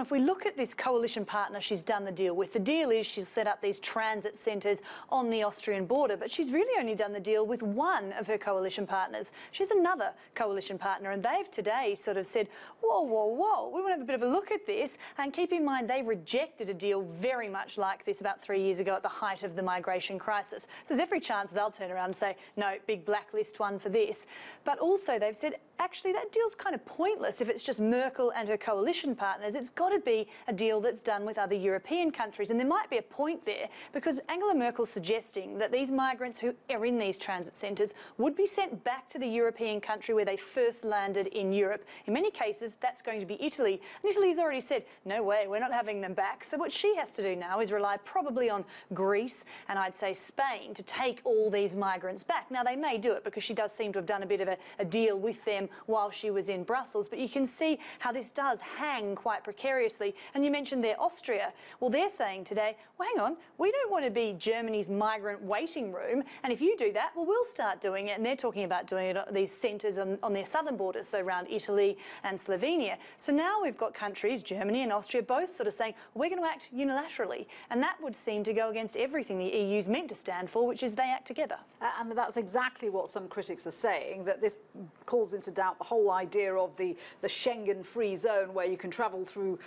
If we look at this coalition partner she's done the deal with, the deal is she's set up these transit centres on the Austrian border, but she's really only done the deal with one of her coalition partners. She's another coalition partner, and they've today sort of said, whoa, whoa, whoa, we want to have a bit of a look at this. And keep in mind, they rejected a deal very much like this about 3 years ago at the height of the migration crisis. So there's every chance they'll turn around and say, no, big blacklist one for this. But also they've said, actually, that deal's kind of pointless if it's just Merkel and her coalition partners. It's got to be a deal that's done with other European countries. And there might be a point there, because Angela Merkel's suggesting that these migrants who are in these transit centres would be sent back to the European country where they first landed in Europe. In many cases, that's going to be Italy. And Italy's already said, no way, we're not having them back. So what she has to do now is rely probably on Greece and I'd say Spain to take all these migrants back. Now, they may do it because she does seem to have done a bit of a deal with them while she was in Brussels, but you can see how this does hang quite precariously. And you mentioned there Austria. Well, they're saying today, well, hang on, we don't want to be Germany's migrant waiting room, and if you do that, well, we'll start doing it. And they're talking about doing it at these centres on their southern borders, so around Italy and Slovenia. So now we've got countries, Germany and Austria, both sort of saying, well, we're going to act unilaterally, and that would seem to go against everything the EU's meant to stand for, which is they act together. And that's exactly what some critics are saying, that this calls into doubt the whole idea of the Schengen-free zone where you can travel through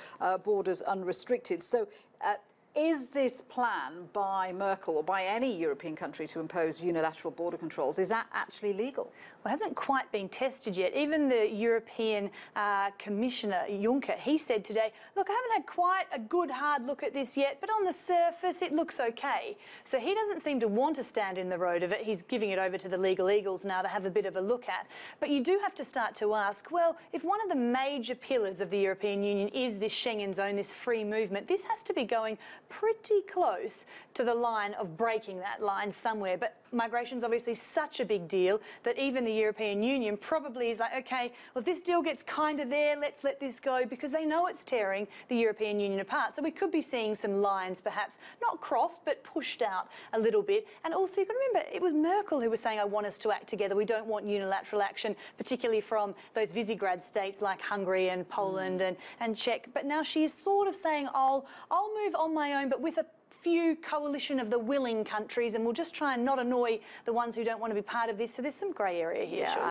borders unrestricted. So is this plan by Merkel or by any European country to impose unilateral border controls, is that actually legal? Well, it hasn't quite been tested yet. Even the European Commissioner Juncker, he said today, look, I haven't had quite a good hard look at this yet, but on the surface it looks okay. So he doesn't seem to want to stand in the road of it. He's giving it over to the legal eagles now to have a bit of a look at. But you do have to start to ask, well, if one of the major pillars of the European Union is this Schengen zone, this free movement, this has to be going pretty close to the line of breaking that line somewhere. But migration's obviously such a big deal that even the European Union probably is like, okay, well, if this deal gets kind of there, let's let this go, because they know it's tearing the European Union apart. So we could be seeing some lines perhaps not crossed but pushed out a little bit. And also you've got to remember, it was Merkel who was saying, I want us to act together. We don't want unilateral action, particularly from those Visegrad states like Hungary and Poland and Czech. But now she is sort of saying, I'll move on my own, but with a few coalition of the willing countries, and we'll just try and not annoy the ones who don't want to be part of this. So there's some grey area here. Yeah.